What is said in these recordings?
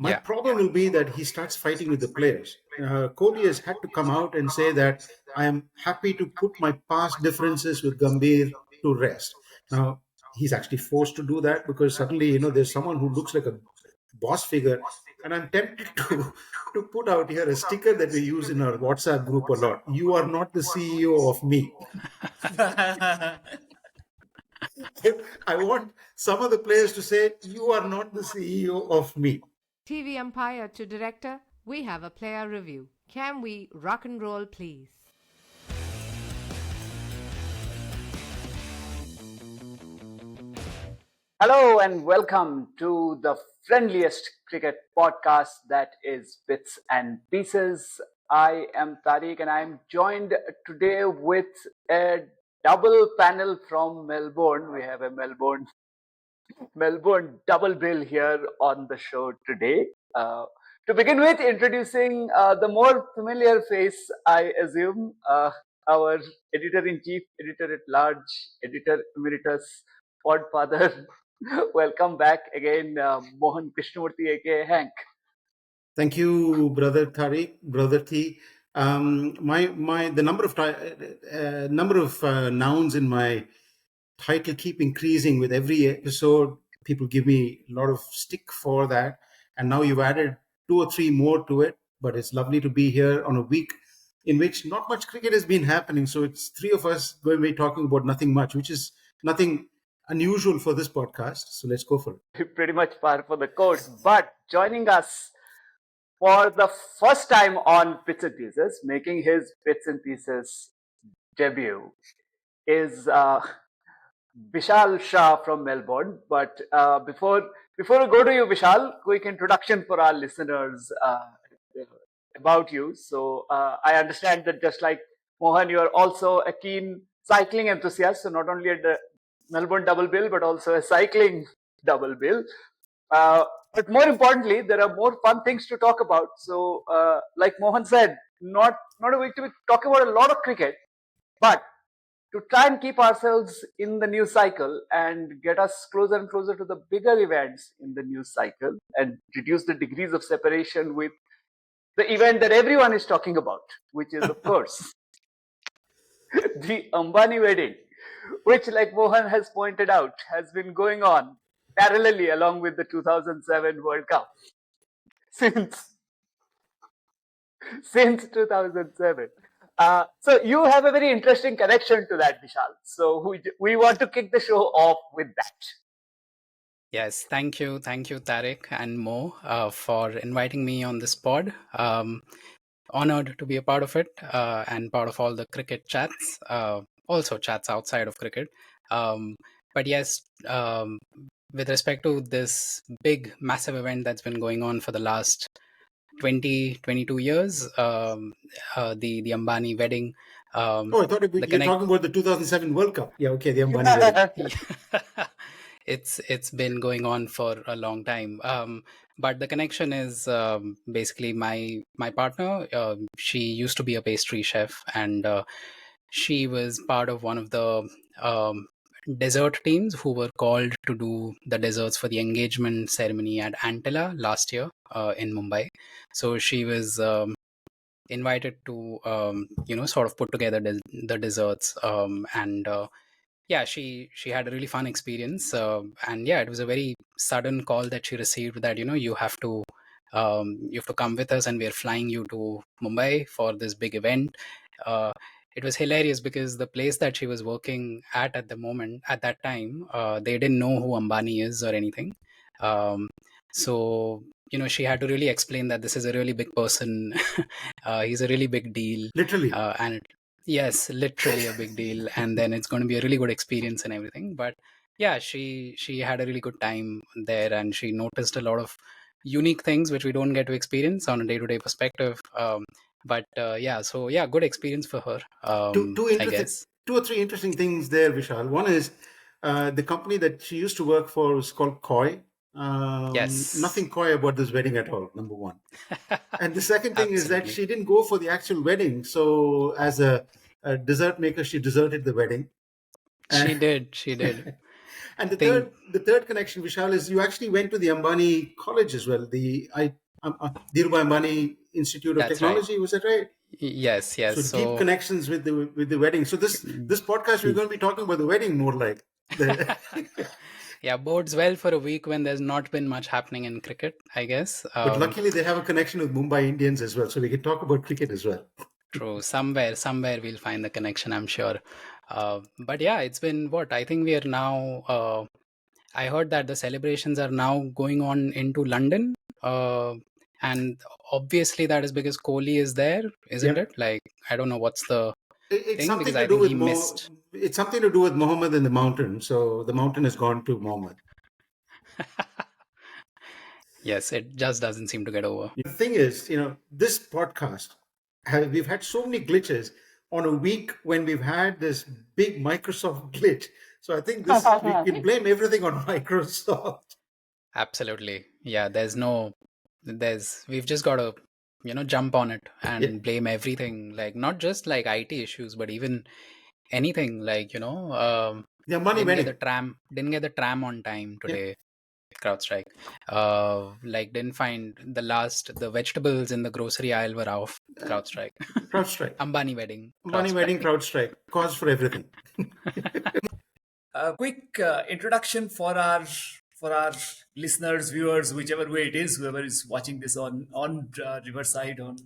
My problem will be that he starts fighting with the players. Kohli has had to come out and say that I am happy to put my past differences with Gambhir to rest. Now, he's actually forced to do that because suddenly, there's someone who looks like a boss figure. And I'm tempted to put out here a sticker that we use in our WhatsApp group a lot. You are not the CEO of me. I want some of the players to say, you are not the CEO of me. TV umpire to director, we have a player review. Can we rock and roll, please? Hello and welcome to the friendliest cricket podcast that is Bits and Pieces. I am Tariq and I am joined today with a double panel from Melbourne. We have a Melbourne double bill here on the show today. To begin with, introducing the more familiar face, I assume, our editor-in-chief, editor-at-large, editor emeritus, podfather. Welcome back again, Mohan Krishnamurthy, aka Hank. Thank you, brother Tariq, brother T. The number of nouns in my title keep increasing with every episode. People give me a lot of stick for that, and now you've added 2 or 3 more to it. But it's lovely to be here on a week in which not much cricket has been happening. So it's 3 of us going to be talking about nothing much, which is nothing unusual for this podcast. So let's go for it. Pretty much par for the course. But joining us for the first time on Bits and Pieces, making his Bits and Pieces debut, is Vishal Shah from Melbourne. But before we go to you, Vishal, quick introduction for our listeners about you. So I understand that just like Mohan, you are also a keen cycling enthusiast. So not only at the Melbourne double bill, but also a cycling double bill. But more importantly, there are more fun things to talk about. So, like Mohan said, not a week to be talking about a lot of cricket, but to try and keep ourselves in the news cycle and get us closer and closer to the bigger events in the news cycle and reduce the degrees of separation with the event that everyone is talking about, which is, of course, the Ambani wedding, which, like Mohan has pointed out, has been going on parallelly along with the 2007 World Cup since 2007. So you have a very interesting connection to that, Vishal. So we want to kick the show off with that. Yes, thank you, Tariq and Mo, for inviting me on this pod. Honored to be a part of it and part of all the cricket chats, also chats outside of cricket. But yes, with respect to this big, massive event that's been going on for the last 22 years, the Ambani wedding. I thought you're talking about the 2007 World Cup. Yeah, okay, the Ambani wedding. It's been going on for a long time. But the connection is basically my partner. She used to be a pastry chef, and she was part of one of the dessert teams who were called to do the desserts for the engagement ceremony at Antilla last year in Mumbai. So she was invited to sort of put together the desserts, and yeah, she had a really fun experience, and yeah, it was a very sudden call that she received that you have to come with us, and we're flying you to Mumbai for this big event. It was hilarious because the place that she was working at that time, they didn't know who Ambani is or anything. So she had to really explain that this is a really big person. He's a really big deal. Literally. Yes, literally a big deal, and then it's going to be a really good experience and everything. But yeah, she had a really good time there, and she noticed a lot of unique things which we don't get to experience on a day-to-day perspective. But yeah, good experience for her. I guess 2 or 3 interesting things there, Vishal. One is the company that she used to work for was called Koi. Yes. Nothing coy about this wedding at all, number one. And the second thing is that she didn't go for the actual wedding. So as a dessert maker, she deserted the wedding. She did. And the think third connection, Vishal, is you actually went to the Ambani College as well, the Dhirubhai Ambani Institute of that's right. Technology. Was that right? Yes, yes. So deep So connections with the wedding. So this podcast we're going to be talking about the wedding more like. yeah, bodes well for a week when there's not been much happening in cricket, I guess. But luckily they have a connection with Mumbai Indians as well, so we can talk about cricket as well. True. Somewhere we'll find the connection, I'm sure. But yeah, it's been what? I think we are now. I heard that the celebrations are now going on into London. And obviously that is because Kohli is there, isn't Yeah. it? Like, I don't know what's the It's thing, something because to I do think with he missed. It's something to do with Muhammad and the mountain. So the mountain has gone to Muhammad. Yes, it just doesn't seem to get over. The thing is, this podcast, we've had so many glitches on a week when we've had this big Microsoft glitch. So I think we can blame everything on Microsoft. Absolutely. Yeah, we've just got to, jump on it and Yeah. blame everything, like not just like IT issues, but even anything like, The Ambani wedding. didn't get the tram on time today. CrowdStrike. Like didn't find the vegetables in the grocery aisle were off. CrowdStrike. CrowdStrike. Ambani wedding. Ambani wedding, CrowdStrike. Cause for everything. A quick introduction for our listeners, viewers, whichever way it is, whoever is watching this on Riverside on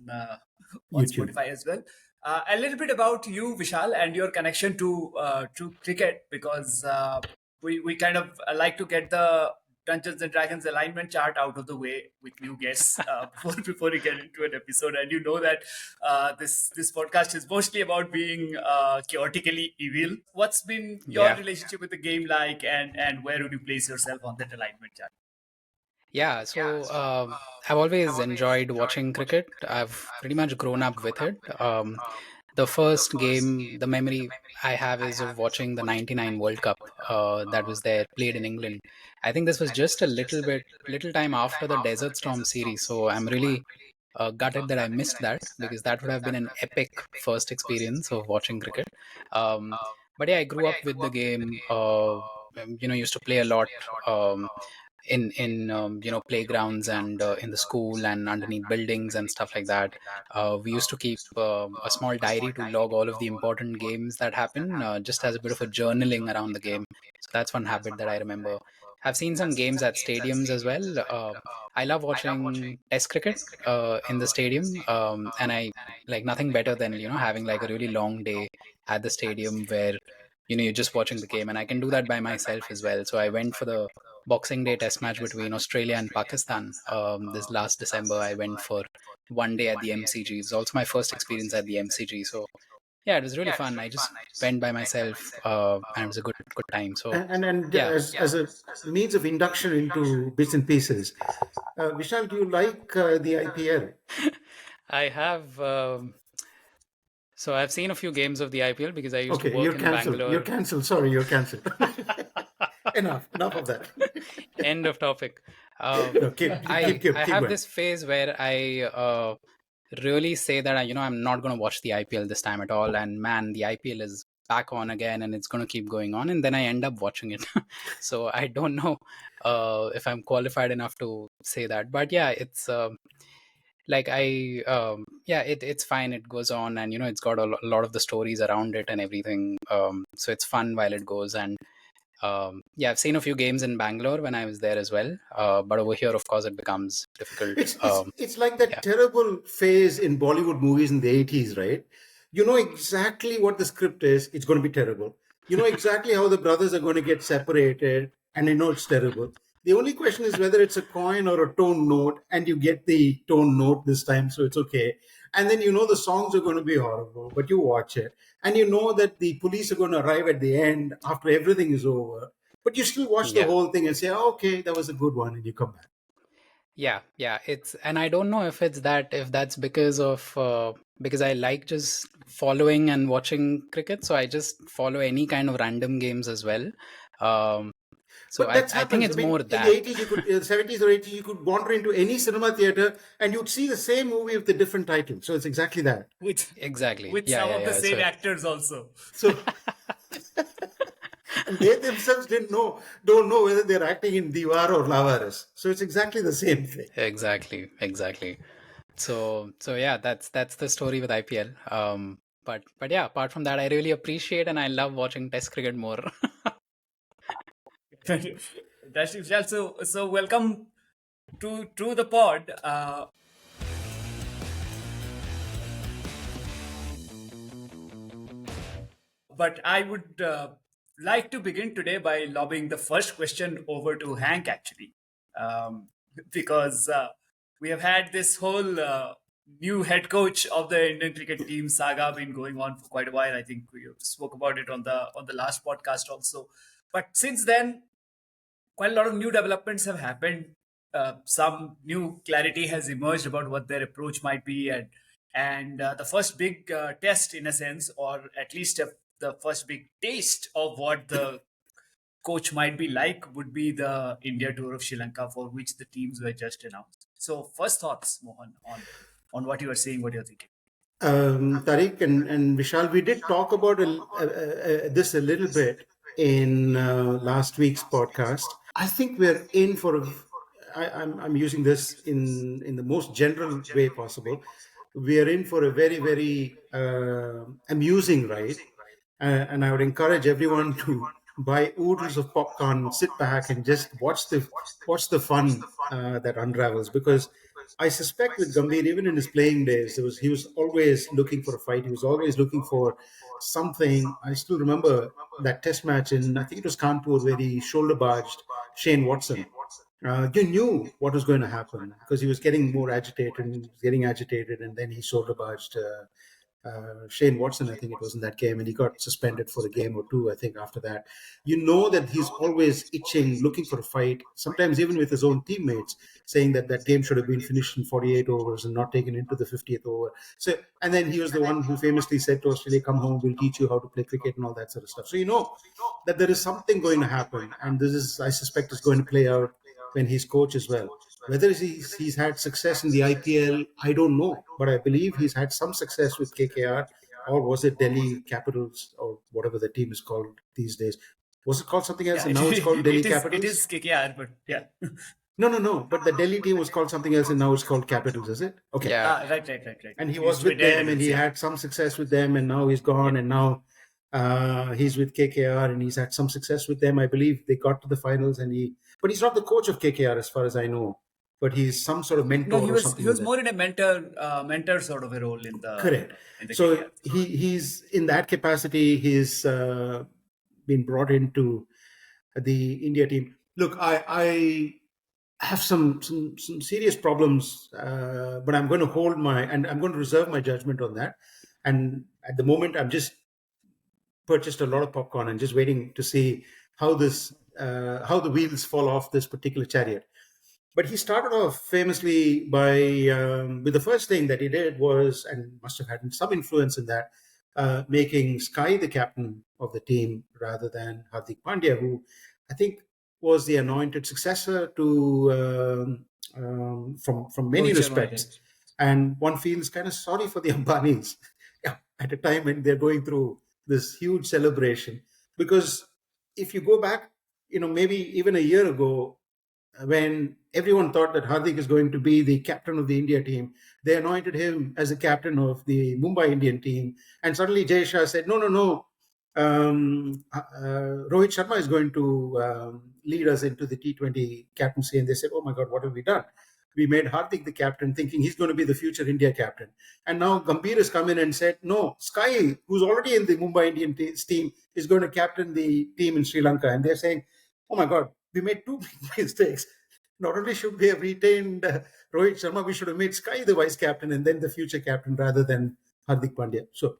YouTube. Spotify as well. A little bit about you, Vishal, and your connection to cricket, because we kind of like to get the Dungeons and Dragons alignment chart out of the way with new guests before we get into an episode. And you know that this podcast is mostly about being chaotically evil. What's been your relationship with the game like, and where would you place yourself on that alignment chart? Yeah, so I've always enjoyed watching cricket. I've pretty much grown up with it. The first game, the memory I have is of watching the '99 World Cup that was there, played in England. I think this was just a little time after the Desert Storm series. So I'm really gutted that I missed that, because that would have been an epic first experience of watching cricket. But yeah, I grew up with the game. Used to play a lot. In playgrounds and in the school and underneath buildings and stuff like that. We used to keep a small diary to log all of the important games that happen, just as a bit of a journaling around the game. So that's one habit that I remember. I've seen some games at stadiums as well. I love watching test cricket in the stadium, and I like nothing better than having like a really long day at the stadium where you're just watching the game, and I can do that by myself as well. So I went for the Boxing Day test match between Australia and Pakistan. This last December, I went for one day at the MCG. It's also my first experience at the MCG. So yeah, it was really fun. I just went by myself, and it was a good time. So And yeah, as a means of induction into bits and pieces, Vishal, do you like the IPL? I have. So I've seen a few games of the IPL because I used to Okay, work you're in cancelled. Bangalore. You're cancelled. Sorry, you're cancelled. Enough of that. End of topic. No, keep I have going. this phase where I really say that I'm not going to watch the IPL this time at all, and man, the IPL is back on again, and it's going to keep going on, and then I end up watching it. So I don't know if I'm qualified enough to say that, but yeah, it's like it's fine. It goes on, and it's got a lot of the stories around it and everything. So it's fun while it goes, and I've seen a few games in Bangalore when I was there as well. But over here, of course, it becomes difficult. It's like that terrible phase in Bollywood movies in the 80s, right? You know exactly what the script is. It's going to be terrible. You know exactly how the brothers are going to get separated, and you know it's terrible. The only question is whether it's a coin or a tone note, and you get the tone note this time, so it's okay. And then the songs are going to be horrible, but you watch it, and you know that the police are going to arrive at the end after everything is over, but you still watch the whole thing and say, oh, okay, that was a good one, and you come back. Yeah, and I don't know if that's because of because I like just following and watching cricket, so I just follow any kind of random games as well. So but I think it's more in that. the 80s, you could, 70s or 80s, you could wander into any cinema theater and you'd see the same movie with a different title. So it's exactly that. With Exactly. some of the same actors also. So And they themselves don't know whether they're acting in Diwar or Lavaris. So it's exactly the same thing. Exactly. So yeah, that's the story with IPL. But yeah, apart from that, I really appreciate and I love watching Test cricket more. That's Vishal. So welcome to the pod. But I would like to begin today by lobbing the first question over to Hank, actually, um, because we have had this whole new head coach of the Indian cricket team saga been going on for quite a while. I think we spoke about it on the last podcast also. But since then, quite a lot of new developments have happened. Some new clarity has emerged about what their approach might be, and the first big test, in a sense, or at least the first big taste of what the coach might be like, would be the India tour of Sri Lanka, for which the teams were just announced. So, first thoughts, Mohan, on what you are saying, what you're thinking. Tariq and Vishal, we did talk about this a little bit in last week's podcast. I think we're in for I'm using this in the most general way possible. We are in for a very, very amusing ride. And I would encourage everyone to buy oodles of popcorn, sit back, and just watch the fun that unravels. Because I suspect with Gambhir, even in his playing days, he was always looking for a fight. He was always looking for something. I still remember that test match in, I think it was Kanpur, where he shoulder barged Shane Watson. You knew what was going to happen because he was getting more agitated, and then he shoulder barged Shane Watson, I think it was in that game, and he got suspended for a game or two, I think, after that. You know that he's always itching, looking for a fight, sometimes even with his own teammates, saying that that game should have been finished in 48 overs and not taken into the 50th over. So, and then he was the one who famously said to Australia, "Come home, we'll teach you how to play cricket," and all that sort of stuff. So you know that there is something going to happen, and this is, I suspect, is going to play out when he's coach as well. Whether he's had success in the IPL, I don't know, but I believe he's had some success with KKR, or was it Delhi Capitals, or whatever the team is called these days. Was it called something else, and now it's called Delhi Capitals? It is KKR, but yeah. No. But the Delhi team was called something else, and now it's called Capitals, is it? Okay. Yeah. Right. And he was with them, and he had some success with them, and now he's gone, and now he's with KKR, and he's had some success with them. I believe they got to the finals, but he's not the coach of KKR as far as I know. But he's some sort of mentor or something. He was more in a mentor sort of a role in the correct. In the So KKR. he's in that capacity. He's been brought into the India team. Look, I have some serious problems, but I'm going to I'm going to reserve my judgment on that. And at the moment, I've just purchased a lot of popcorn and just waiting to see how the wheels fall off this particular chariot. But he started off famously by with the first thing that he did was, and must have had some influence in that, making Sky the captain of the team rather than Hardik Pandya, who I think was the anointed successor to from many respects. And one feels kind of sorry for the Ambanis at a time when they're going through this huge celebration. Because if you go back, maybe even a year ago, when everyone thought that Hardik is going to be the captain of the India team, they anointed him as the captain of the Mumbai Indian team. And suddenly Jay Shah said, no. Rohit Sharma is going to lead us into the T20 captaincy. And they said, oh my God, what have we done? We made Hardik the captain, thinking he's going to be the future India captain. And now Gambhir has come in and said, no, Sky, who's already in the Mumbai Indian team, is going to captain the team in Sri Lanka. And they're saying, oh my God, we made two big mistakes. Not only should we have retained Rohit Sharma, we should have made Sky the vice captain and then the future captain rather than Hardik Pandya. So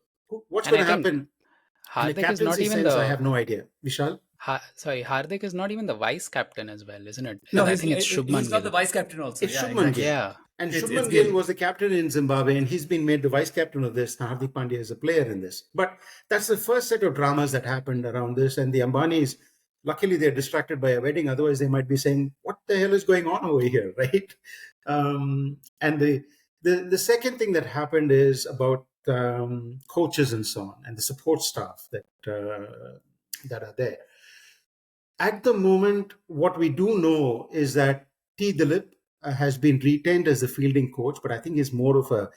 what's going to happen? Hardik is not even I have no idea. Vishal? Hardik is not even the vice captain as well, isn't it? No, I think it's Shubman he's not the vice captain also. It's Shubman Gill. Yeah. And Shubman Gill was the captain in Zimbabwe, and he's been made the vice captain of this. Hardik Pandya is a player in this. But that's the first set of dramas that happened around this. And the Ambanis, luckily, they're distracted by a wedding. Otherwise, they might be saying, what the hell is going on over here, right? And the second thing that happened is about coaches and so on, and the support staff that are there. At the moment, what we do know is that T. Dilip has been retained as the fielding coach, but I think he's more of a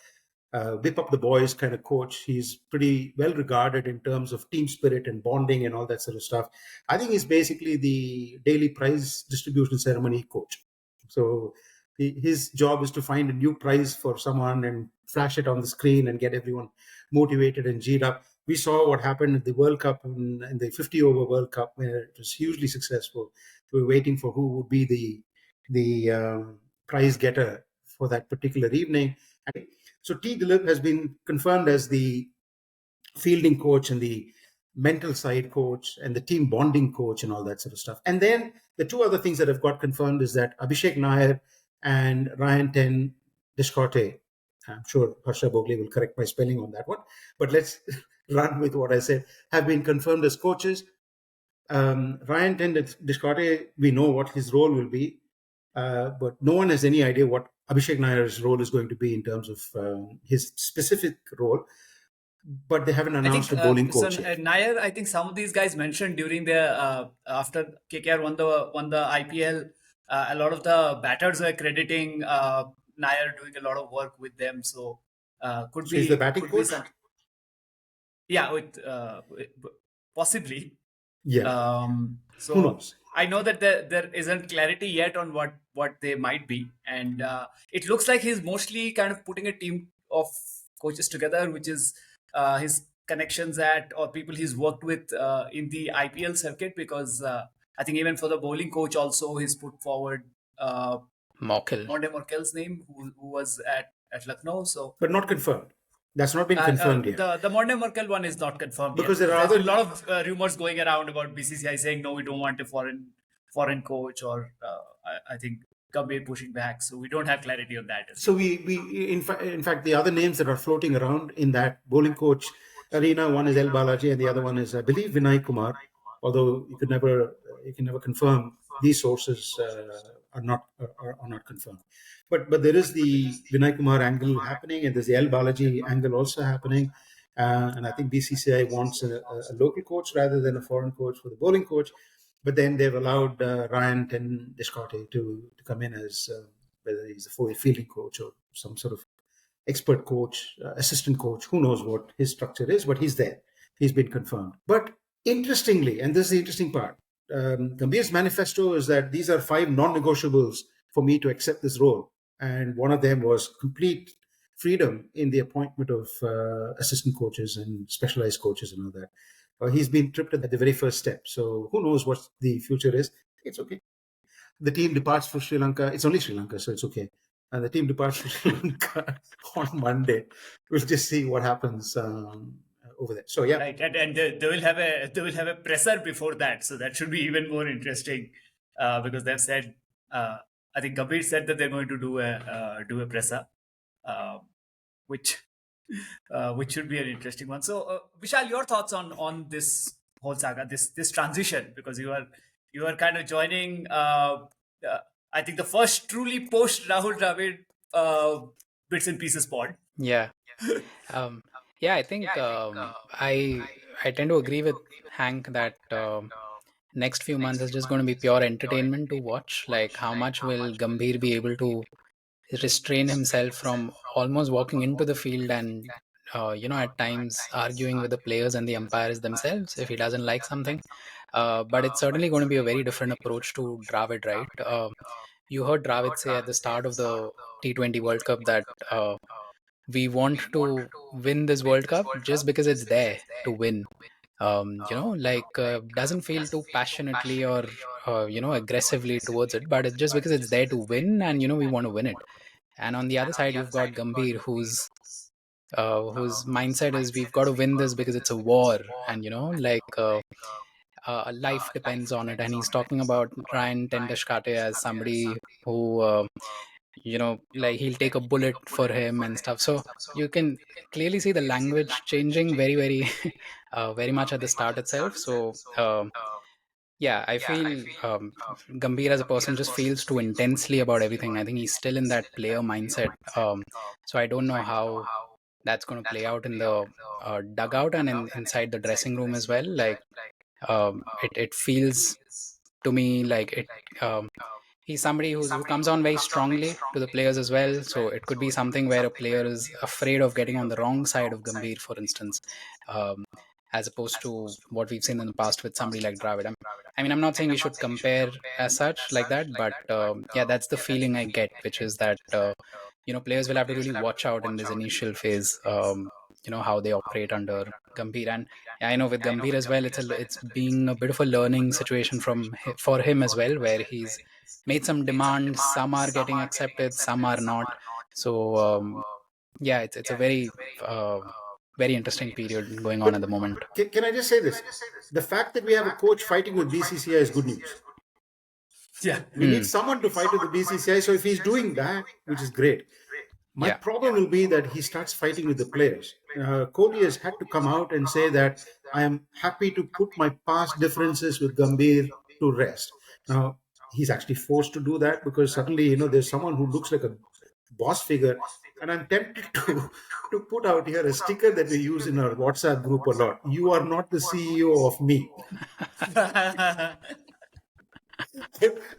whip up the boys kind of coach. He's pretty well regarded in terms of team spirit and bonding and all that sort of stuff. I think he's basically the daily prize distribution ceremony coach. So his job is to find a new prize for someone and flash it on the screen and get everyone motivated and G'd up. We saw what happened at the World Cup in the 50 over World Cup, where it was hugely successful. We were waiting for who would be the prize getter for that particular evening. So T. Dilip has been confirmed as the fielding coach and the mental side coach and the team bonding coach and all that sort of stuff. And then the two other things that have got confirmed is that Abhishek Nair and Ryan Ten Deshkote, I'm sure Harsha Bogle will correct my spelling on that one, but let's run with what I said, have been confirmed as coaches. Ryan Ten Deshkote, we know what his role will be, but no one has any idea what Abhishek Nair's role is going to be in terms of his specific role. But they haven't announced a bowling coach yet. Nair, I think some of these guys mentioned during their after KKR won the IPL, a lot of the batters were crediting Nair doing a lot of work with them. So could So be he's the batting could be coach? some, yeah, with possibly. Yeah. Who So knows? I know that there isn't clarity yet on what they might be, and it looks like he's mostly kind of putting a team of coaches together, which is his connections at or people he's worked with in the IPL circuit. Because I think even for the bowling coach also, he's put forward Morkel. Monde Morkel's name, who was at Lucknow. So, But not confirmed. That's not been confirmed yet. the Monde Merkel one is not confirmed Because yet. there are There's other been a lot of rumors going around about BCCI saying no, we don't want a foreign coach, or I think Gambhir pushing back. So we don't have clarity on that. So we in fact the other names that are floating around in that bowling coach arena, one is El Balaji and the other one is I believe Vinay Kumar. Although you can never confirm, these sources are not confirmed. But there is the Vinay Kumar angle happening, and there's the El Balaji angle also happening. And I think BCCI wants a local coach rather than a foreign coach for the bowling coach. But then they've allowed Ryan Ten Deshkote to come in as whether he's a fielding coach or some sort of expert coach, assistant coach, who knows what his structure is, but he's there. He's been confirmed. But interestingly, and this is the interesting part, Gambhir's manifesto is that these are 5 non-negotiables for me to accept this role. And one of them was complete freedom in the appointment of assistant coaches and specialized coaches and all that. He's been tripped at the very first step. So who knows what the future is? It's okay. The team departs for Sri Lanka. It's only Sri Lanka, so it's okay. And the team departs for Sri Lanka on Monday. We'll just see what happens over there. So yeah, right, and they will have a presser before that, so that should be even more interesting because they've said I think Gambhir said that they're going to do a presser, which should be an interesting one. So Vishal, your thoughts on this whole saga, this transition, because you are kind of joining I think the first truly post Rahul Dravid bits and pieces pod. Yeah. Yeah, I think I tend to agree with Hank that next few months is just going to be pure entertainment to watch. Like, how much will Gambhir be able to restrain himself from almost walking into the field and at times arguing with the players and the umpires themselves if he doesn't like something. But it's certainly going to be a very different approach to Dravid, right? You heard Dravid say at the start of the T20 World Cup that we want to win this World Cup just because it's there to win. Doesn't feel too passionately or aggressively towards it, but it's just because it's there to win, and we want to win it. And on the other side, you've got Gambhir, whose mindset is we've got to win this because it's a war, and life depends on it. And he's talking about Ryan Tendashkate as somebody who he'll take a bullet for him and stuff. So you can clearly see the language changing very, very very much at the start itself. So yeah, I feel Gambhir as a person just feels too intensely about everything. I think he's still in that player mindset. So I don't know how that's going to play out in the dugout and inside the dressing room as well. Like it feels to me, like it. He's somebody who comes on very strongly to the players as well. So it could be something where a player is afraid of getting on the wrong side of Gambhir, for instance, um, as opposed to what we've seen in the past with somebody like Dravid. I mean, I'm not saying we should compare as such like that, but yeah, that's the feeling I get, which is that players will have to really watch out in this initial phase. How they operate under Gambhir, and yeah, I know with Gambhir as well, it's being a bit of a learning situation for him as well, where he's made some demands. Some are getting accepted, some are not. So yeah, it's a very interesting period going on But at the moment. can I just say this? The fact that we have a coach fighting with BCCI is good news. Yeah. We need someone to fight with the BCCI. So if he's doing that, which is great. My problem will be that he starts fighting with the players. Kohli has had to come out and say that I am happy to put my past differences with Gambhir to rest. Now, he's actually forced to do that because suddenly, there's someone who looks like a boss figure. And I'm tempted to put out here a sticker that we use in our WhatsApp group a lot. You are not the CEO of me.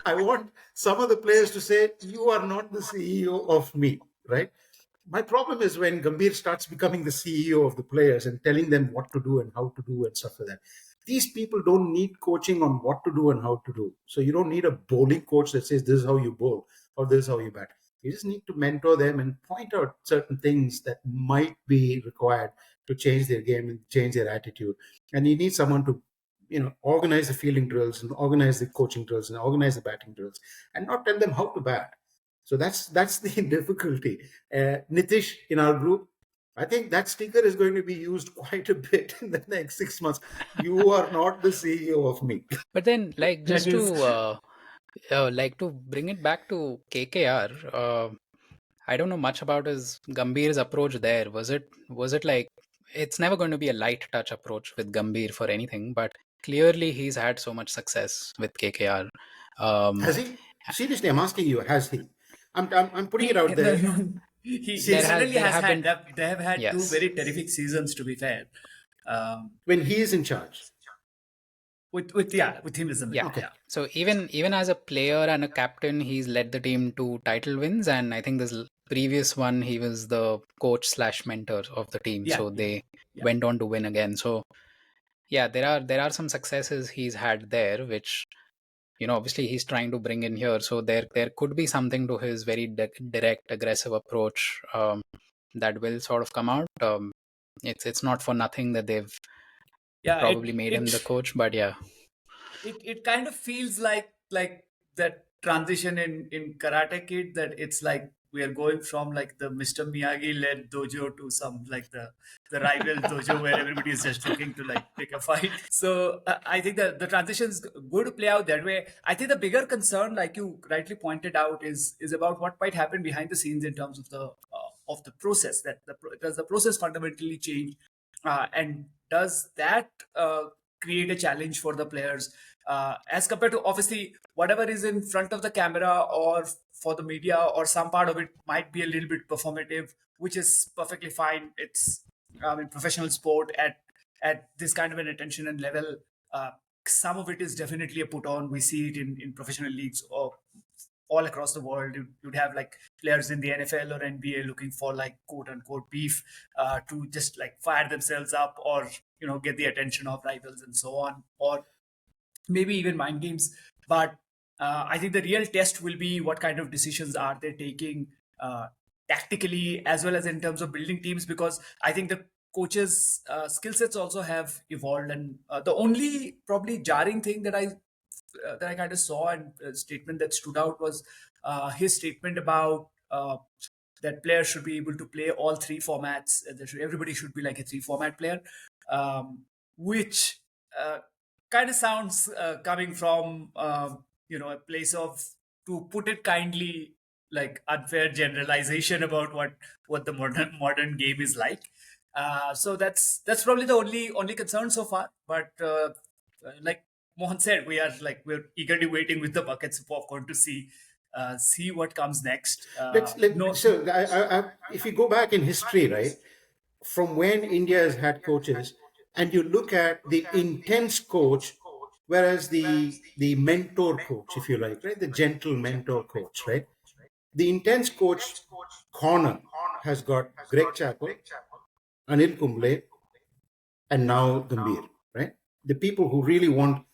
I want some of the players to say, you are not the CEO of me, right? My problem is when Gambhir starts becoming the CEO of the players and telling them what to do and how to do and stuff like that. These people don't need coaching on what to do and how to do. So you don't need a bowling coach that says this is how you bowl or this is how you bat. You just need to mentor them and point out certain things that might be required to change their game and change their attitude. And you need someone to organize the fielding drills and organize the coaching drills and organize the batting drills and not tell them how to bat. So that's the difficulty. Nitish in our group, I think that sticker is going to be used quite a bit in the next 6 months. You are not the CEO of me. But then, like, just That is- to bring it back to KKR, I don't know much about his Gambhir's approach there. Was it like it's never going to be a light touch approach with Gambhir for anything, but clearly he's had so much success with KKR. Has he? Seriously, I'm asking you, has he? I'm putting it out there. He There certainly there has have had. been They have had two yes. very terrific seasons, to be fair. When he is in charge. With him as the Yeah. Okay. So even as a player and a captain, he's led the team to title wins, and I think this previous one he was the coach / mentor of the team. Yeah, So yeah, they yeah. went on to win again. So yeah, there are some successes he's had there, which obviously he's trying to bring in here. So there could be something to his very direct, aggressive approach that will sort of come out. It's not for nothing that they've Yeah, probably made him the coach, but yeah. It kind of feels like that transition in Karate Kid, that it's like we are going from like the Mr. Miyagi led dojo to some like the rival dojo where everybody is just looking to like pick a fight. So I think that the transition is going to play out that way. I think the bigger concern, like you rightly pointed out, is about what might happen behind the scenes in terms of the process. Does the process fundamentally change, and does that create a challenge for the players? As compared to obviously whatever is in front of the camera or for the media, or some part of it might be a little bit performative, which is perfectly fine. It's in professional sport at this kind of an attention and level. Some of it is definitely a put on. We see it in professional leagues or all across the world. You'd have like players in the NFL or NBA looking for like quote unquote beef to just like fire themselves up, or get the attention of rivals and so on, or maybe even mind games. But I think the real test will be what kind of decisions are they taking tactically as well as in terms of building teams, because I think the coaches' skill sets also have evolved. And the only probably jarring thing that I kind of saw, and a statement that stood out, was his statement about that players should be able to play all three formats. Everybody should be like a three format player, which kind of sounds coming from a place of, to put it kindly, like unfair generalization about what the modern game is like. So that's probably the only concern so far. But like Mohan said, we're eagerly waiting with the buckets of popcorn to see what comes next. If you go back in history, right, from when India has had coaches, and you look at the intense coach Whereas the mentor coach, if you like, right, the gentle mentor coach, right, the intense coach corner has got Greg Chappell, Anil Kumble, and now Gambhir, right? The people who really want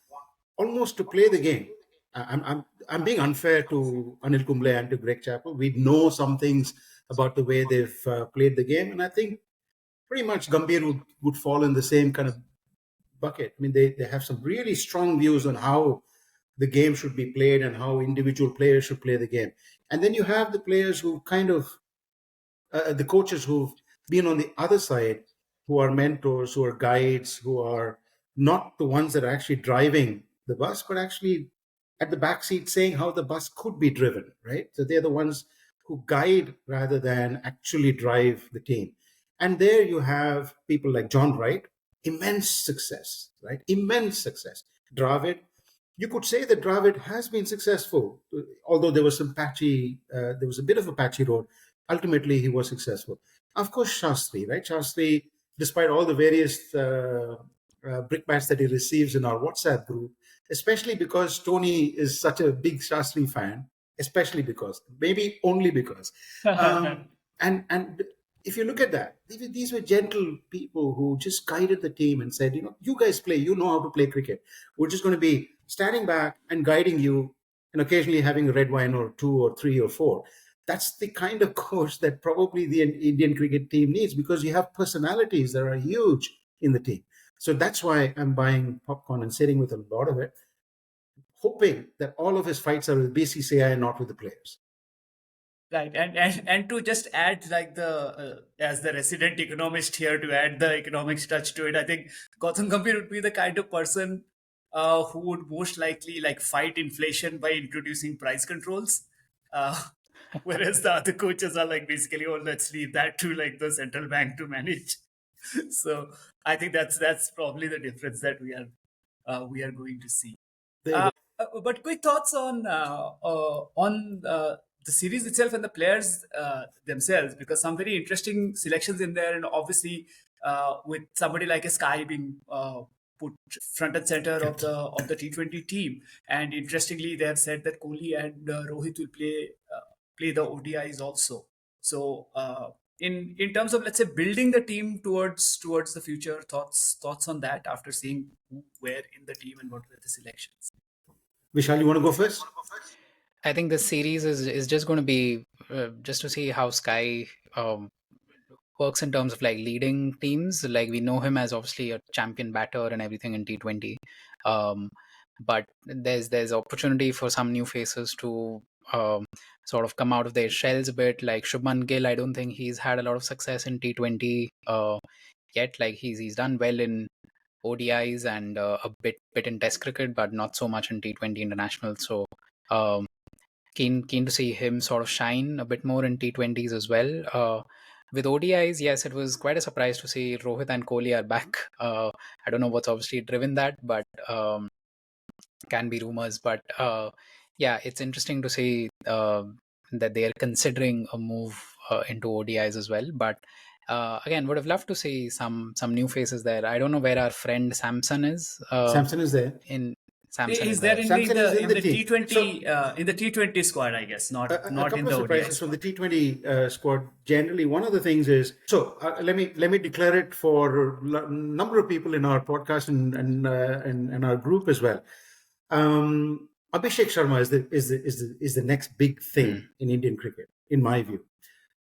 almost to play the game. I'm being unfair to Anil Kumble and to Greg Chappell. We know some things about the way they've played the game, and I think pretty much Gambhir would fall in the same kind of bucket. I mean, they have some really strong views on how the game should be played and how individual players should play the game. And then you have the players who kind of, the coaches who've been on the other side, who are mentors, who are guides, who are not the ones that are actually driving the bus, but actually at the back seat saying how the bus could be driven, right? So they're the ones who guide rather than actually drive the team. And there you have people like John Wright, immense success, right? Immense success. Dravid, you could say that Dravid has been successful, although there was there was a bit of a patchy road. Ultimately, he was successful. Of course, Shastri, right? Shastri, despite all the various brickbats that he receives in our WhatsApp group, especially because Tony is such a big Shastri fan, especially because, maybe only because. And if you look at that, these were gentle people who just guided the team and said, you guys play, you know how to play cricket. We're just going to be standing back and guiding you and occasionally having a red wine or 2 or 3 or 4. That's the kind of coach that probably the Indian cricket team needs, because you have personalities that are huge in the team. So that's why I'm buying popcorn and sitting with a lot of it, hoping that all of his fights are with BCCI and not with the players. Right, and to just add, like, the as the resident economist here, to add the economics touch to it, I think Gautam Gambhir would be the kind of person who would most likely fight inflation by introducing price controls, whereas the other coaches are basically, oh, let's leave that to the central bank to manage. So I think that's probably the difference that we are going to see. But quick thoughts on the series itself and the players themselves, because some very interesting selections in there, and obviously with somebody like a Sky being put front and center of the T20 team. And interestingly, they have said that Kohli and Rohit will play the ODIs also. So in terms of, let's say, building the team towards the future, thoughts on that after seeing who were in the team and what were the selections. Vishal, you want to go first? I think this series is just going to be just to see how Sky works in terms of leading teams. We know him as obviously a champion batter and everything in T20, but there's opportunity for some new faces to sort of come out of their shells a bit. Like Shubman Gill, I don't think he's had a lot of success in T20 yet. He's done well in ODIs and a bit in Test cricket, but not so much in T20 international. So keen to see him sort of shine a bit more in T20s as well. With ODIs, yes, it was quite a surprise to see Rohit and Kohli are back. I don't know what's obviously driven that, but can be rumors. But yeah, it's interesting to see that they are considering a move into ODIs as well. But again, would have loved to see some new faces there. I don't know where our friend Samson is. Samson is there. He's there in the T20 in the T20 squad, I guess, not a in couple the of surprises from the T20 squad. Generally, one of the things is, so let me declare it for a number of people in our podcast and our group as well. Abhishek Sharma is the next big thing in Indian cricket, in my view.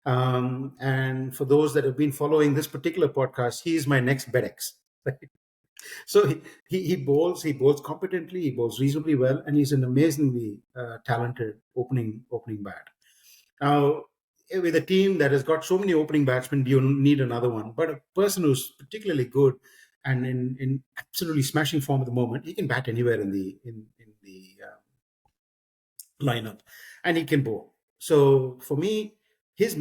And for those that have been following this particular podcast, he is my next BedX. So he bowls competently, he bowls reasonably well, and he's an amazingly talented opening bat. Now, with a team that has got so many opening batsmen, you need another one. But a person who's particularly good and in absolutely smashing form at the moment, he can bat anywhere in the lineup, and he can bowl. So for me, his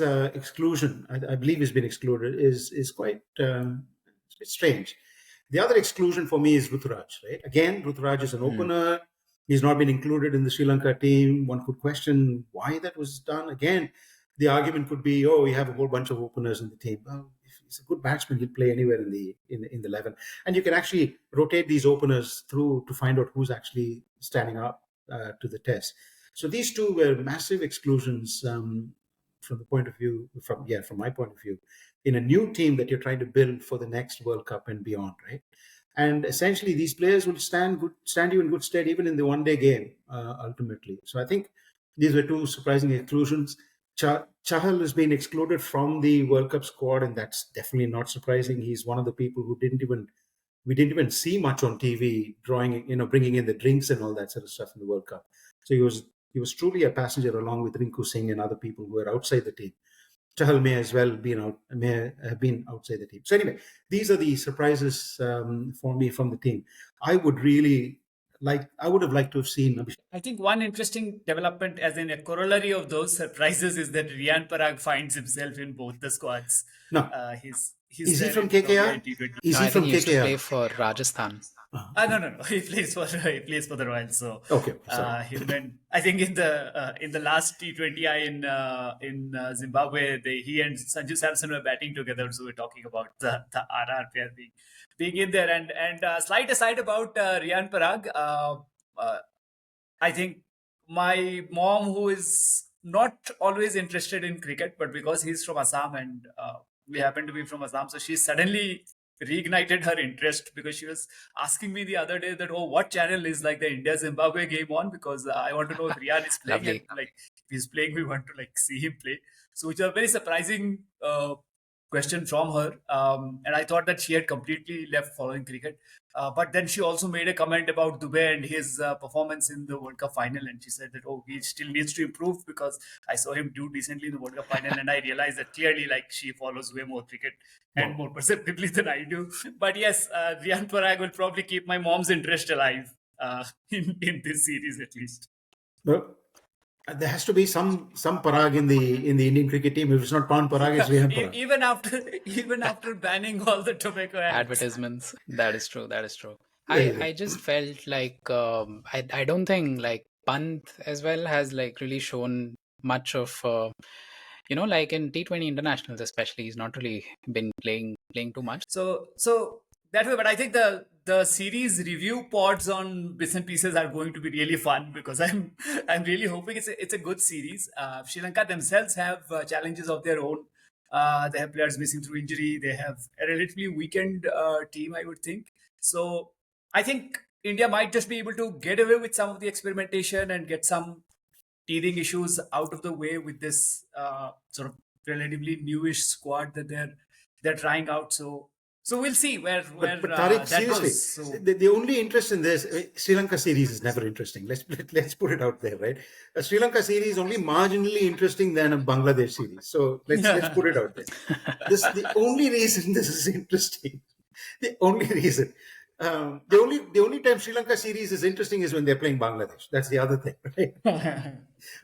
exclusion, I believe he's been excluded, is quite strange. The other exclusion for me is Ruturaj, right? Again, Ruturaj is an opener. He's not been included in the Sri Lanka team. One could question why that was done. Again, the argument could be, oh, we have a whole bunch of openers in the team. Well, He's a good batsman. He'll play anywhere in the 11, and you can actually rotate these openers through to find out who's actually standing up to the test. So these two were massive exclusions from the point of view from my point of view, in a new team that you're trying to build for the next World Cup and beyond, right? And essentially, these players will stand you in good stead even in the one-day game ultimately. So I think these were two surprising exclusions. Chahal has been excluded from the World Cup squad, and that's definitely not surprising. He's one of the people who we didn't even see much on TV, bringing in the drinks and all that sort of stuff in the World Cup. So he was truly a passenger along with Rinku Singh and other people who were outside the team. Chahal may have been outside the team. So anyway, these are the surprises for me from the team. I would have liked to have seen. I think one interesting development, as in a corollary of those surprises, is that Riyan Parag finds himself in both the squads. No, Is he from KKR? Is he from he used to play KKR? for Rajasthan. No. He plays for the Royals. So Okay, I think in the last T20I in Zimbabwe, he and Sanju Samson were batting together. So we're talking about the RR pair being in there. And slight aside about Riyan Parag, I think my mom, who is not always interested in cricket, but because he's from Assam and we happen to be from Assam, so she suddenly reignited her interest, because she was asking me the other day that, what channel is like the India-Zimbabwe game on, because I want to know if Riyan is playing. Lovely. And, if he's playing, we want to see him play. So which was a very surprising question from her, and I thought that she had completely left following cricket. But then she also made a comment about Dubey and his performance in the World Cup final, and she said that he still needs to improve, because I saw him do decently in the World Cup final, and I realized that clearly she follows way more cricket and more perceptively than I do. But yes, Riyan Parag will probably keep my mom's interest alive in this series at least. Well, there has to be some Parag in the Indian cricket team. If it's not Pan Parag, it's Riyan Parag. Even after banning all the tobacco advertisements. That is true. Yeah. I just felt like I don't think Pant as well has really shown much of in T20 internationals especially, he's not really been playing too much. So that way, but I think the series review pods on bits and pieces are going to be really fun, because I'm really hoping it's a good series. Sri Lanka themselves have challenges of their own. They have players missing through injury. They have a relatively weakened team, I would think. So I think India might just be able to get away with some of the experimentation and get some teething issues out of the way with this sort of relatively newish squad that they're trying out. So we'll see where but Tariq, that seriously, goes. So, the only interest in this Sri Lanka series is never interesting. Let's put it out there, right? A Sri Lanka series is only marginally interesting than a Bangladesh series. So let's put it out there. The only reason this is interesting, the only reason, the only time Sri Lanka series is interesting is when they're playing Bangladesh. That's the other thing, right?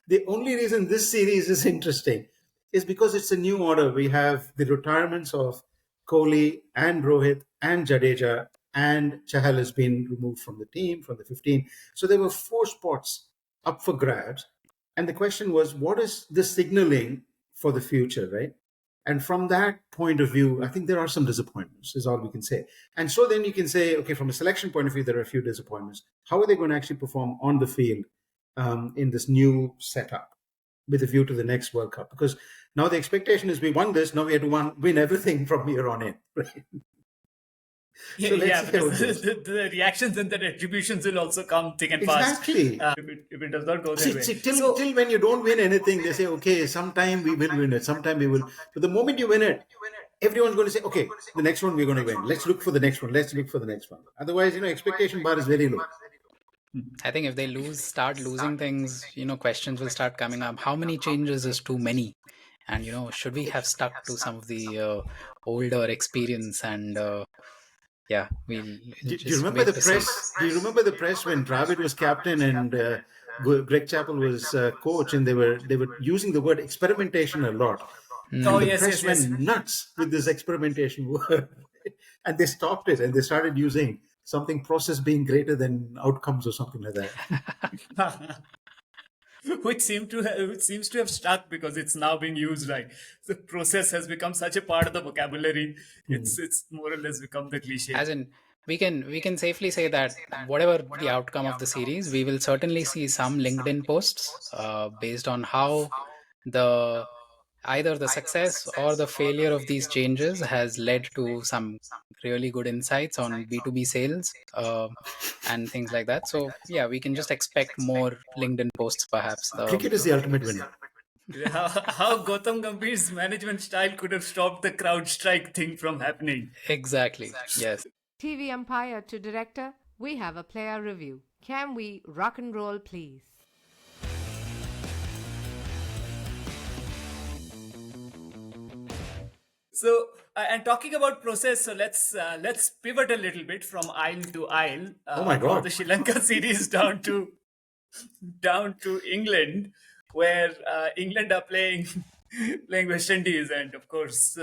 The only reason this series is interesting is because it's a new order. We have the retirements of Kohli and Rohit and Jadeja, and Chahal has been removed from the team, from the 15. So there were 4 spots up for grabs. And the question was, what is the signaling for the future, right? And from that point of view, I think there are some disappointments, is all we can say. And so then you can say, okay, from a selection point of view, there are a few disappointments. How are they going to actually perform on the field in this new setup with a view to the next World Cup? Because now the expectation is we won this, now we have to win everything from here on in. Right? Because the reactions and the retributions will also come thick and fast. Exactly. If it does not go their way. Till when you don't win anything, they say, okay, sometime we will win it, sometime we will. But the moment you win it, everyone's going to say, okay, the next one we're going to win. Let's look for the next one. Otherwise, expectation bar is very low. I think if they start losing things, questions will start coming up. How many changes is too many? And, should we have stuck to some of the older experience? And do you remember the press? Do you remember the press when Dravid was captain and Greg Chappell was coach, and they were using the word experimentation a lot? Oh, the yes, press went nuts with this experimentation word, and they stopped it and they started using something process being greater than outcomes or something like that. which seems to have stuck because it's now being used, right? The process has become such a part of the vocabulary. It's more or less become the cliche. As in, we can safely say that whatever the outcome of the series, we will certainly see some LinkedIn posts based on how the either the success or the failure of these changes has led to some really good insights on B2B sales and things like that. So yeah, we can just expect more LinkedIn posts perhaps. Cricket is the ultimate winner. How Gautam Gambhir's management style could have stopped the crowd strike thing from happening. Exactly. Yes. TV umpire to director, we have a player review. Can we rock and roll, please? So, and talking about process, so let's pivot a little bit from aisle to aisle. Oh my God. From the Sri Lanka series down to England, where England are playing West Indies, and of course,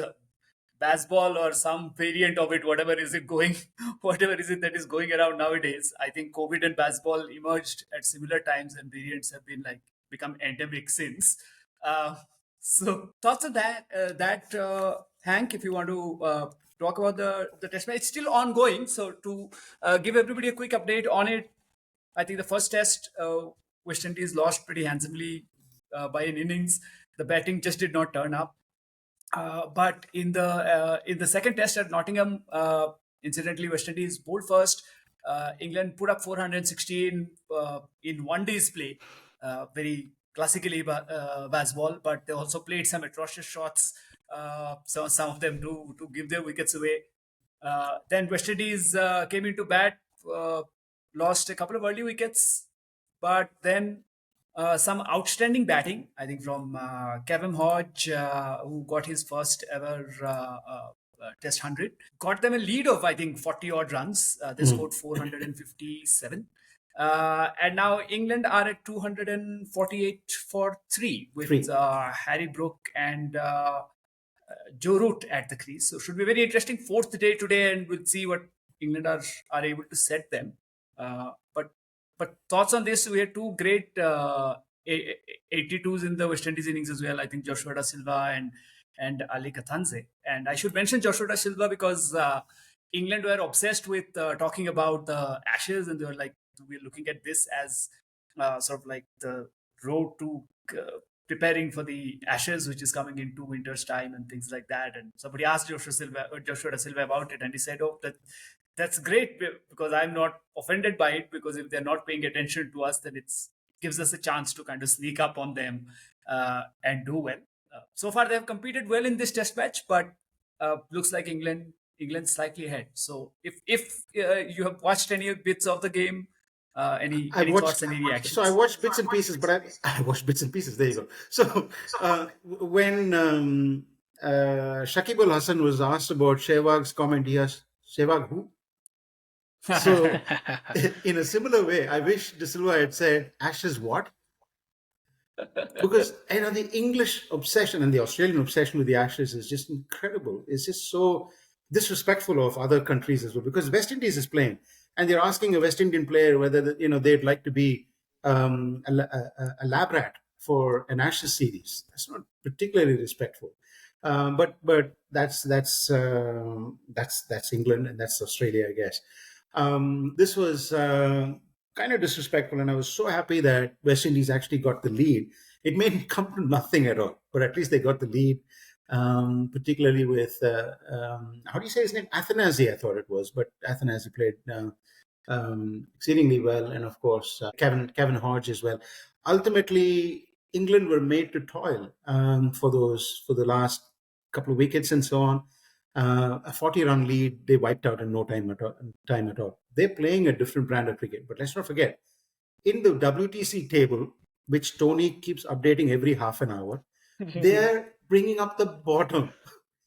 baseball or some variant of it, whatever is it that is going around nowadays. I think COVID and baseball emerged at similar times, and variants have been like become endemic since. So thoughts on that, Hank, if you want to talk about the test match, it's still ongoing. So to give everybody a quick update on it, I think the first test, West Indies lost pretty handsomely by an innings. The batting just did not turn up. But in the second test at Nottingham, incidentally, West Indies bowled first. England put up 416 in one day's play, very classically baseball, but they also played some atrocious shots. So some of them to give their wickets away. Then West Indies came into bat, lost a couple of early wickets, but then some outstanding batting, I think, from Kevin Hodge, who got his first ever Test 100. Got them a lead of, I think, 40 odd runs. They scored 457. And now England are at 248 for 3 with Harry Brook and Joe Root at the crease. So should be very interesting. Fourth day today, and we'll see what England are able to set them. But thoughts on this? We had two great 82s in the West Indies innings as well. I think Joshua Da Silva and Ali Kathanze. And I should mention Joshua Da Silva because England were obsessed with talking about the Ashes, and they were like, we're looking at this as sort of like the road to preparing for the Ashes, which is coming in 2 winters' time and things like that. And somebody asked Joshua Da Silva about it, and he said, "Oh, that's great because I'm not offended by it, because if they're not paying attention to us, then it gives us a chance to kind of sneak up on them and do well." So far, they have competed well in this Test match, but looks like England's slightly ahead. So if you have watched any bits of the game, any thoughts, any reactions? So I watched bits and pieces, but I watched bits and pieces. There you go. So when Shakib Al Hasan was asked about Sehwag's comment, he asked, "Sehwag who?" So in a similar way, I wish De Silva had said, "Ashes what?" Because the English obsession and the Australian obsession with the Ashes is just incredible. It's just so disrespectful of other countries as well. Because West Indies is playing, and they're asking a West Indian player whether they'd like to be a lab rat for an Ashes series. That's not particularly respectful. But that's England, and that's Australia, I guess. This was kind of disrespectful, and I was so happy that West Indies actually got the lead. It may come to nothing at all, but at least they got the lead, particularly with, how do you say his name? Athanasi, I thought it was, but Athanasi played exceedingly well, and of course, Kevin Hodge as well. Ultimately, England were made to toil for the last couple of wickets and so on. A 40-run lead, they wiped out in no time at all. They're playing a different brand of cricket. But let's not forget, in the WTC table, which Tony keeps updating every half an hour, they're bringing up the bottom.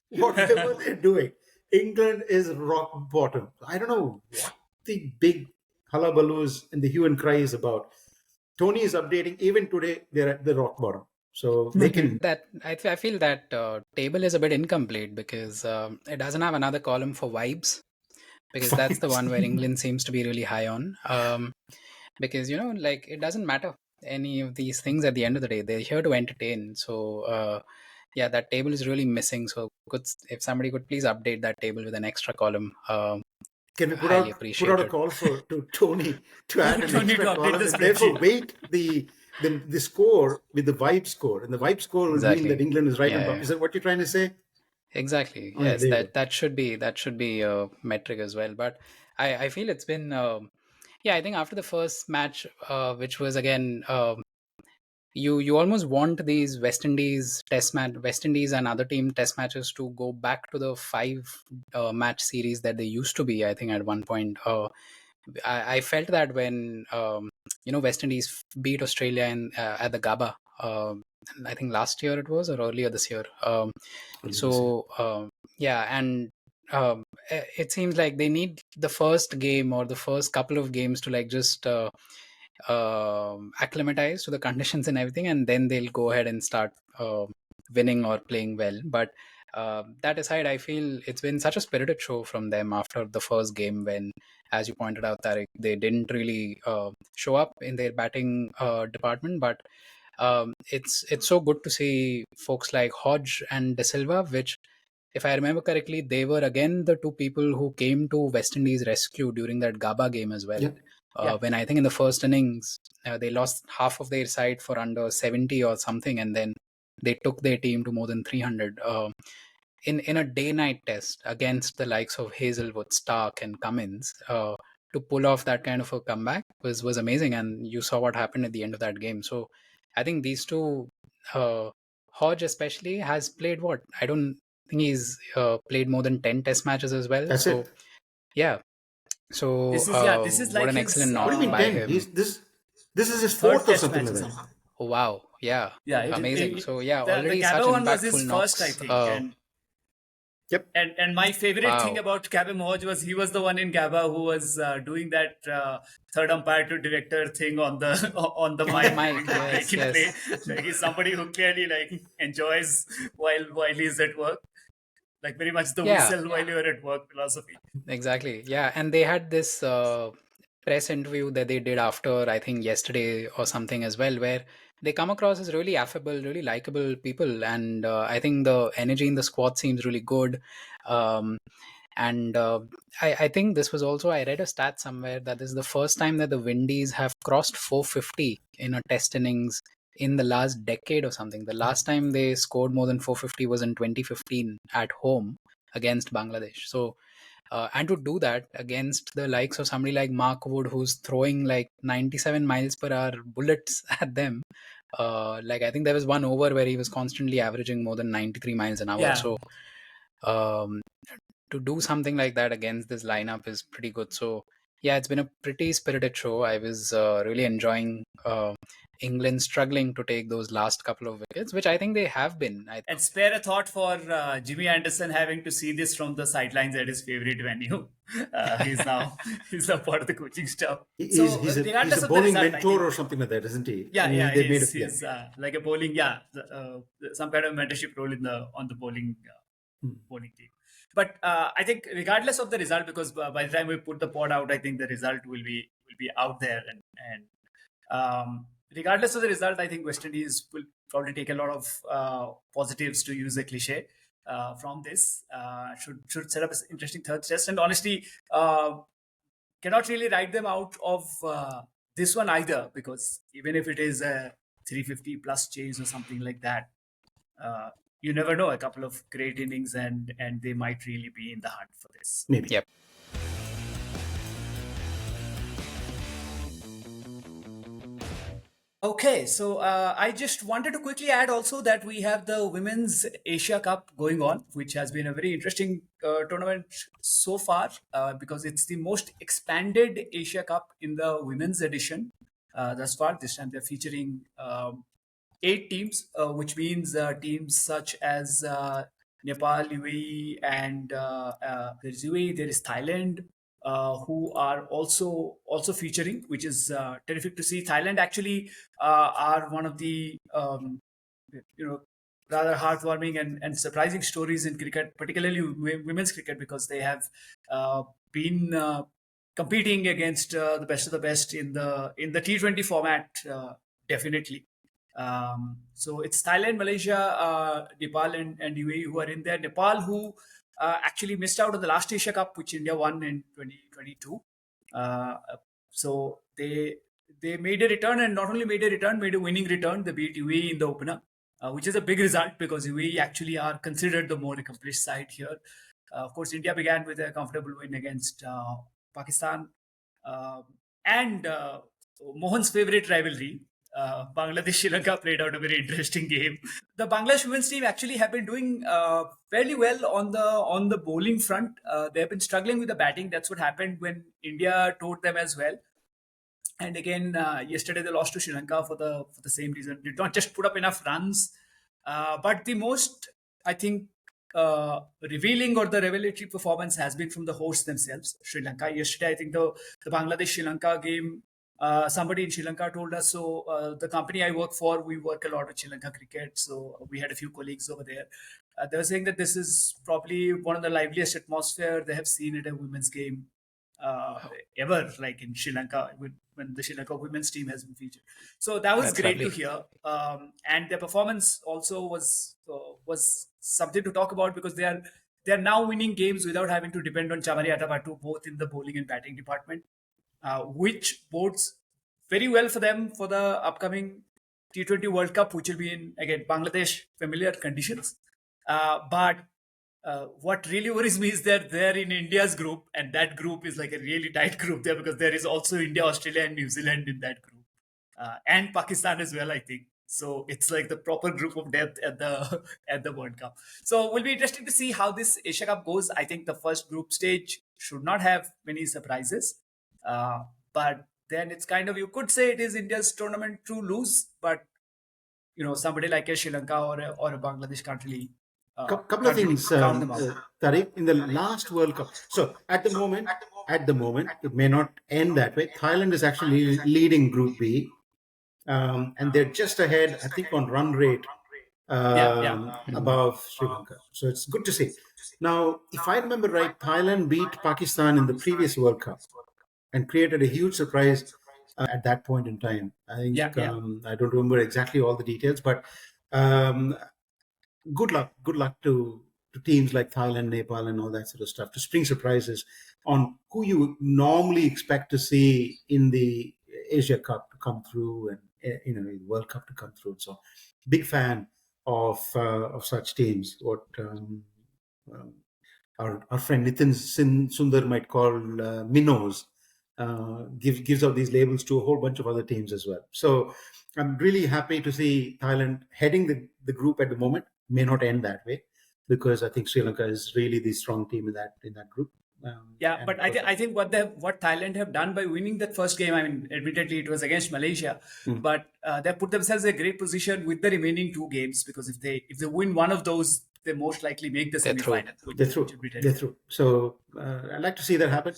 Whatever they're doing, England is rock bottom. I don't know what the big hullabaloo and the hue and cry is about. Tony is updating. Even today, they're at the rock bottom. So they can. That I feel that table is a bit incomplete because it doesn't have another column for vibes, because that's the one where England seems to be really high on. Because it doesn't matter any of these things at the end of the day. They're here to entertain. So yeah, that table is really missing. So if somebody could please update that table with an extra column, Can we highly put out a appreciated. call to Tony to add an Tony extra to update column the and therefore spreadsheet. weight the score with the vibe score, and the vibe score will mean Exactly. that England is right on Yeah, top. yeah. Is that what you're trying to say? Exactly. Oh, yeah, Yes, there you go. that should be a metric as well. But I feel it's been yeah, I think after the first match, which was again you almost want these West Indies and other team test matches to go back to the 5 match series that they used to be. I think at one point, I felt that when West Indies beat Australia at the Gabba. I think last year it was, or earlier this year. So yeah, and it seems like they need the first game or the first couple of games to like just acclimatize to the conditions and everything, and then they'll go ahead and start winning or playing well. But that aside, I feel it's been such a spirited show from them after the first game when, as you pointed out, Tariq, they didn't really show up in their batting department. But it's so good to see folks like Hodge and De Silva, which, if I remember correctly, they were again the two people who came to West Indies' rescue during that Gabba game as well. Yeah. When I think in the first innings, they lost half of their side for under 70 or something, and then they took their team to more than 300. In a day-night test against the likes of Hazelwood, Stark, and Cummins, to pull off that kind of a comeback was amazing, and you saw what happened at the end of that game. So I think these two, Hodge especially, has played what? I don't think he's played more than 10 test matches as well. That's so it. yeah. So This is what like an his excellent What do knock you mean by 10? him. This is his third fourth or test something match like or that. something. Oh, wow. Yeah. Yeah, Amazing. So yeah, the already Gabba such one was his impactful first, knocks. I think, Yep. and my favorite thing Wow. about Gabba Hodge was he was the one in Gabba who was doing that third umpire to director thing on the on the On mic the mic, during the yes, break in play. yes. Like he's somebody who clearly like enjoys while he's at work, like very much the Yeah, whistle while you're at work philosophy. exactly. Yeah, and they had this press interview that they did after, I think, yesterday or something as well, where they come across as really affable, really likable people, and I think the energy in the squad seems really good. Um, and I think this was also, I read a stat somewhere that this is the first time that the Windies have crossed 450 in a test innings in the last decade or something. The last time they scored more than 450 was in 2015 at home against Bangladesh. So and to do that against the likes of somebody like Mark Wood, who's throwing like 97 miles per hour bullets at them. Like I think there was one over where he was constantly averaging more than 93 miles an hour. Yeah. So um, to do something like that against this lineup is pretty good. So yeah, it's been a pretty spirited show. I was really enjoying England struggling to take those last couple of wickets, which I think they have been. And spare a thought for Jimmy Anderson having to see this from the sidelines at his favorite venue. He's now part of the coaching staff. He's a bowling mentor or something like that, isn't he? Yeah, I mean, yeah, they made he's like a bowling, some kind of mentorship role on the bowling team. But I think regardless of the result, because by the time we put the pod out, I think the result will be out there, and regardless of the result, I think West Indies will probably take a lot of positives, to use a cliche, from this. Should set up an interesting third test, and honestly, cannot really write them out of this one either, because even if it is a 350 plus chase or something like that, you never know. A couple of great innings and they might really be in the hunt for this. Maybe. Yep. Okay, so I just wanted to quickly add also that we have the Women's Asia Cup going on, which has been a very interesting tournament so far, because it's the most expanded Asia Cup in the women's edition thus far. This time they're featuring 8 teams, which means teams such as Nepal, UAE, and there's UAE, there is Thailand, who are also featuring, which is terrific to see. Thailand actually are one of the rather heartwarming and surprising stories in cricket, particularly women's cricket, because they have been competing against the best of the best in the T20 format definitely. So it's Thailand, Malaysia, Nepal, and UAE who are in there. Nepal, who actually missed out on the last Asia Cup, which India won in 2022. So they made a return, and not only made a return, made a winning return. They beat UAE in the opener, which is a big result because UAE actually are considered the more accomplished side here. Of course, India began with a comfortable win against Pakistan, uh, and Mohan's favorite rivalry, Bangladesh Sri Lanka, played out a very interesting game. The Bangladesh women's team actually have been doing fairly well on the bowling front. They have been struggling with the batting. That's what happened when India toured them as well. And again, yesterday they lost to Sri Lanka for the same reason. Did not just put up enough runs, but the most, I think, revealing or the revelatory performance has been from the hosts themselves, Sri Lanka. Yesterday, I think the Bangladesh Sri Lanka game. Somebody in Sri Lanka told us, so the company I work for, we work a lot with Sri Lanka cricket, so we had a few colleagues over there. They were saying that this is probably one of the liveliest atmosphere they have seen at a women's game uh, ever, like in Sri Lanka, when the Sri Lanka women's team has been featured. So that was That's great to lovely. hear. And their performance also was something to talk about because they are now winning games without having to depend on Chamari Atabatu, both in the bowling and batting department, which bodes very well for them for the upcoming T20 World Cup, which will be in, again, Bangladesh, familiar conditions. But what really worries me is that they're in India's group, and that group is like a really tight group there because there is also India, Australia, and New Zealand in that group, and Pakistan as well, I think. So it's like the proper group of death at the at the World Cup. So will be interesting to see how this Asia Cup goes. I think the first group stage should not have many surprises, but then it's kind of, you could say it is India's tournament to lose, but somebody like a Sri Lanka or a Bangladesh Couple of can't really things, count them out. Tariq. In the last World Cup, so at the moment, it may not end that way. Thailand is actually leading Group B, and they're just ahead, I think, on run rate Yeah. above Sri Lanka. So it's good to see. Now, if I remember right, Thailand beat Pakistan in the previous World Cup and created a huge surprise at that point in time. I think Yeah. I don't remember exactly all the details, but um, good luck to teams like Thailand, Nepal, and all that sort of stuff to spring surprises on who you normally expect to see in the Asia Cup to come through and in the World Cup to come through. So, big fan of such teams. What um, our friend Nitin Sundar might call minnows. Gives out these labels to a whole bunch of other teams as well. So I'm really happy to see Thailand heading the group at the moment. May not end that way because I think Sri Lanka is really the strong team in that group. Yeah, And but I think what Thailand have done by winning that first game, I mean, admittedly it was against Malaysia, but they put themselves in a great position with the remaining two games because if they win one of those, they most likely make the They're through. semi-final, they're which through. would be They're terrific. through. So I'd like to see that happen.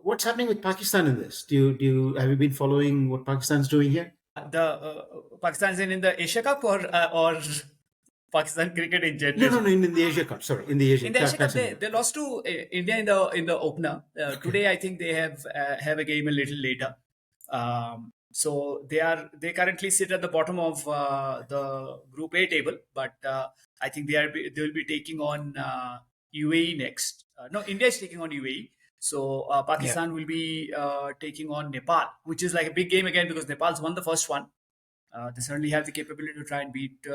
What's happening with Pakistan in this? Have you been following what Pakistan's doing here? The Pakistan's in the Asia Cup or Pakistan cricket in No, general. no, no. In the Asia Cup. Sorry, in the Asia In the Asia Cup, Cup. they lost to India in the opener. Today, I think they have a game a little later. So they currently sit at the bottom of the Group A table, but I think they will be taking on UAE next. No, India is taking on UAE. So Yeah. Pakistan will be taking on Nepal, which is like a big game again because Nepal's won the first one. They certainly have the capability to try and beat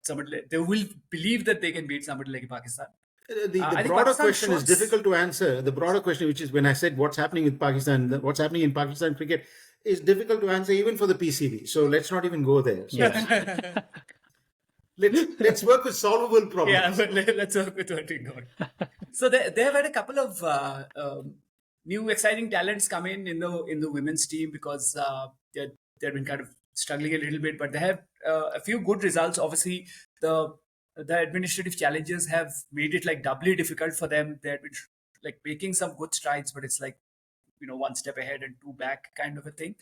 somebody. They will believe that they can beat somebody like Pakistan. The I think broader Pakistan question is should. difficult to answer. The broader question, which is when I said what's happening with Pakistan, what's happening in Pakistan cricket, is difficult to answer even for the PCB. So let's not even go there. So Yeah. let's work with solvable problems. Yeah, but let's work with what we got. So they have had a couple of new exciting talents come in the women's team because they've been kind of struggling a little bit, but they have a few good results. Obviously, the administrative challenges have made it like doubly difficult for them. They've been like making some good strides, but it's like one step ahead and two back kind of a thing.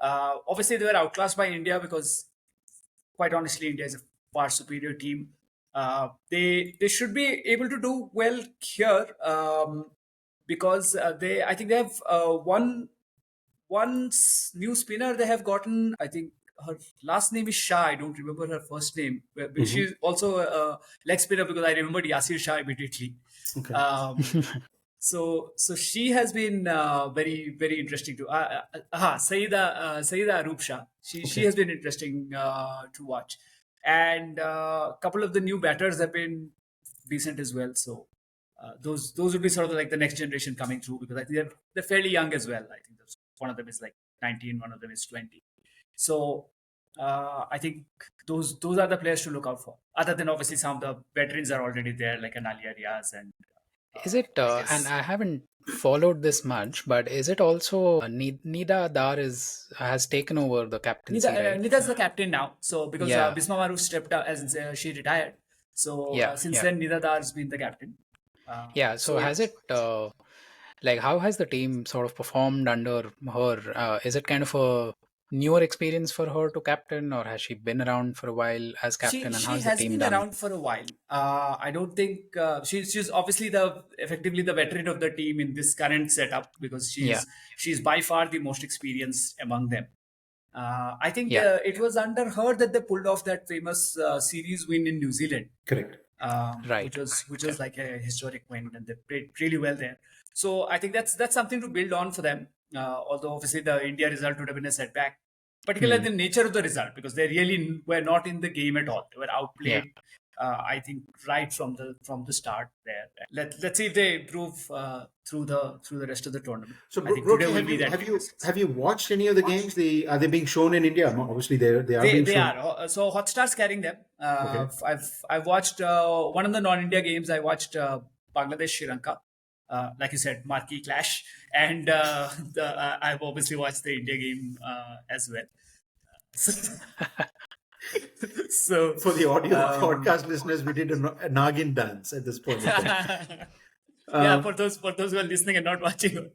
Obviously, they were outclassed by India because, quite honestly, India is a far superior team. They should be able to do well here because I think they have new spinner they have gotten. I think her last name is Shah. I don't remember her first name. But she's also a leg spinner because I remembered Yasir Shah immediately. Okay. So she has been very interesting to Saida Arup Shah. She has been interesting to watch, and a couple of the new batters have been decent as well. So those would be sort of like the next generation coming through, because I think they're fairly young as well. I think one of them is like 19, one of them is 20. So I think those are the players to look out for. Other than obviously some of the veterans are already there, like an Alia Riaz and. Is it, and I haven't followed this much, but is it also Nida Dar has taken over the captaincy, right? Nida's the captain now. So because Yeah. Bisma Maruf stepped out as she retired. So Yeah, since yeah. then Nida Dar's been the captain. Yeah, so has it, like, how has the team sort of performed under her? Is it kind of a newer experience for her to captain, or has she been around for a while as captain, and She how's the has team been done? around for a while. I don't think she's obviously effectively the veteran of the team in this current setup, because Yeah. she's by far the most experienced among them. I think Yeah. it was under her that they pulled off that famous series win in New Zealand. Correct. Right. Which was like a historic win, and they played really well there. So I think that's something to build on for them. Although obviously the India result would have been a setback, particularly the nature of the result, because they really were not in the game at all. They were outplayed. I think right from the start there. Let's see if they improve through the rest of the tournament. So, I think BroT, today will be that. have you watched any of the games? Are they being shown in India? No, obviously they are being They shown. are. So Hotstar's carrying them. I've watched one of the non-India games. I watched Bangladesh Sri Lanka. Like you said, marquee clash, and I've obviously watched the India game as well. So For the audio podcast listeners, we did a Nagin dance at this point. Yeah, for those who are listening and not watching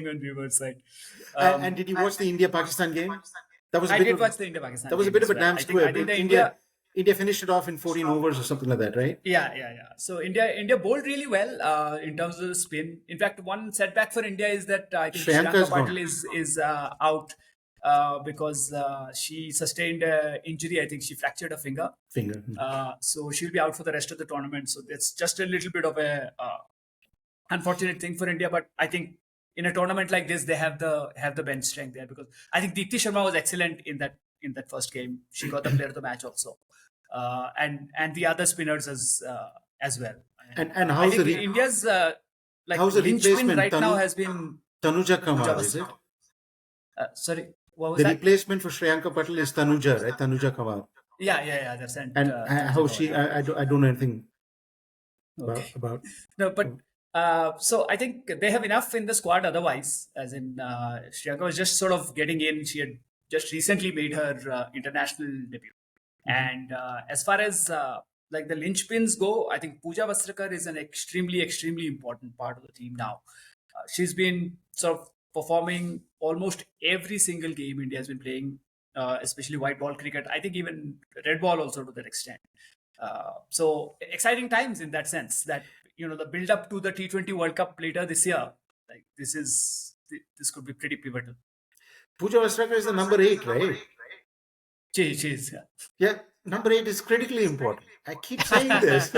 on Riverside. And did you watch the India-Pakistan game? That was I did watch the India-Pakistan. That was a bit of a damn square. I think India finished it off in 14 overs or something like that, right? Yeah. So India bowled really well in terms of the spin. In fact, one setback for India is that I think Sri Lanka Patil is out because she sustained an injury. I think she fractured a finger. So she'll be out for the rest of the tournament. So that's just a little bit of a unfortunate thing for India. But I think in a tournament like this, they have the bench strength there, because I think Deepti Sharma was excellent in that first game. She got the player of the match also. And the other spinners as well. And how's India's how's the replacement right now has been Tanuja Kamar, is it? Sorry, what was the that? Replacement for Sri Lanka Patil is Tanuja, right? Tanuja Kamar. Yeah. That's and how she? I don't know anything about. No, but so I think they have enough in the squad. Otherwise, as in Sri Lanka was just sort of getting in. She had just recently made her international debut. And as far as like the linchpins go, I think Pooja Vastrakar is an extremely important part of the team now. She's been sort of performing almost every single game India has been playing, especially white ball cricket. I think even red ball also to that extent. So exciting times in that sense, that the build up to the T20 World Cup later this year, like this could be pretty pivotal. Pooja Vastrakar is the number 8, right? She is. Yeah, number 8 is critically important. I keep saying this.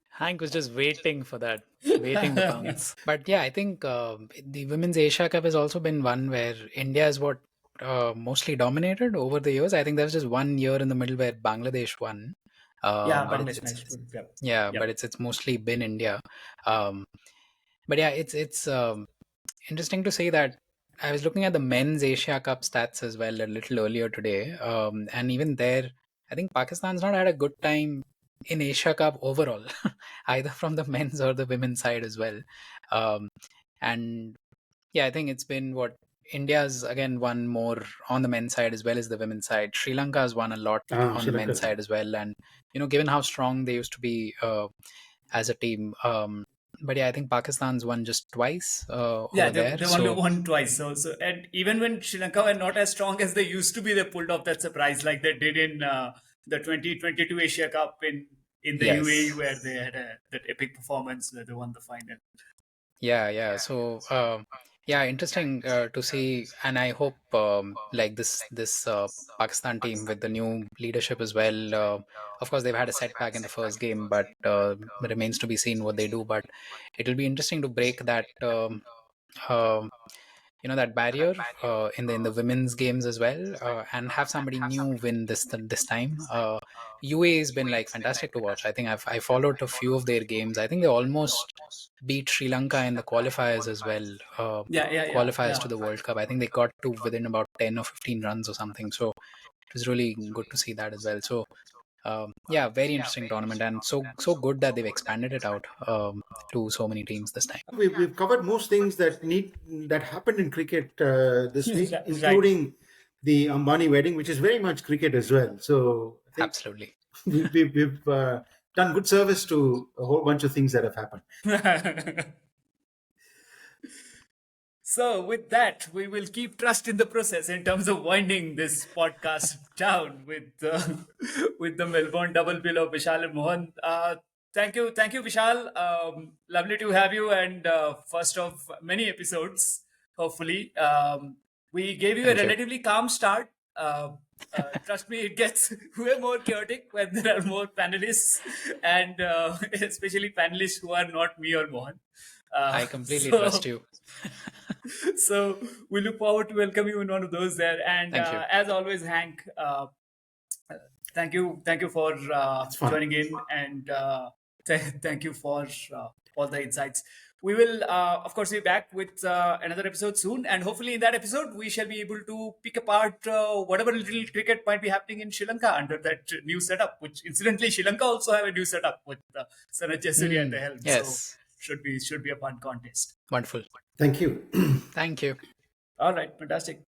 Hank was just waiting for that, waiting to bounce. But yeah, I think the Women's Asia Cup has also been one where India is mostly dominated over the years. I think there was just 1 year in the middle where Bangladesh won. Bangladesh. But it's mostly been India. But yeah, it's interesting to say that I was looking at the men's Asia Cup stats as well a little earlier today, and even there, I think Pakistan's not had a good time in Asia Cup overall, either from the men's or the women's side as well. And yeah, I think it's been India's again won more on the men's side as well as the women's side. Sri Lanka has won a lot on the men's side as well, and given how strong they used to be as a team. But yeah, I think Pakistan's won just twice. They only won twice. So and even when Sri Lanka were not as strong as they used to be, they pulled off that surprise like they did in the 2022 Asia Cup in the UAE, where they had that epic performance where they won the final. Yeah. So Yeah, interesting to see, and I hope like this Pakistan team with the new leadership as well. Of course, they've had a setback in the first game, but remains to be seen what they do. But it'll be interesting to break that um that barrier in the women's games as well, and have somebody new win this time. UA has been like fantastic to watch. I think I followed a few of their games. I think they almost beat Sri Lanka in the qualifiers as well. Qualifiers to the World Cup. I think they got to within about 10 or 15 runs or something. So it was really good to see that as well. So yeah, very interesting tournament, and so good that they've expanded it out to so many teams this time. We've covered most things that happened in cricket this week, Right. including the Ambani wedding, which is very much cricket as well. So I think Absolutely. we've done good service to a whole bunch of things that have happened. So with that, we will keep trust in the process in terms of winding this podcast down with with the Melbourne double bill of Vishal and Mohan. Thank you, Vishal. Lovely to have you, and first of many episodes. Hopefully, we gave you Thank a you. relatively calm start. Trust me, it gets way more chaotic when there are more panelists, and especially panelists who are not me or Mohan. I completely trust you. So we look forward to welcome you in one of those there. And Thank you. as always, Hank, thank you for It's fun. joining in, and thank you for all the insights. We will, of course, be back with another episode soon, and hopefully in that episode we shall be able to pick apart whatever little cricket might be happening in Sri Lanka under that new setup. Which, incidentally, Sri Lanka also have a new setup with Sanat Jayasuriya at the helm. Yes. So should be a fun contest. Wonderful. Thank you. Thank you. All right, fantastic.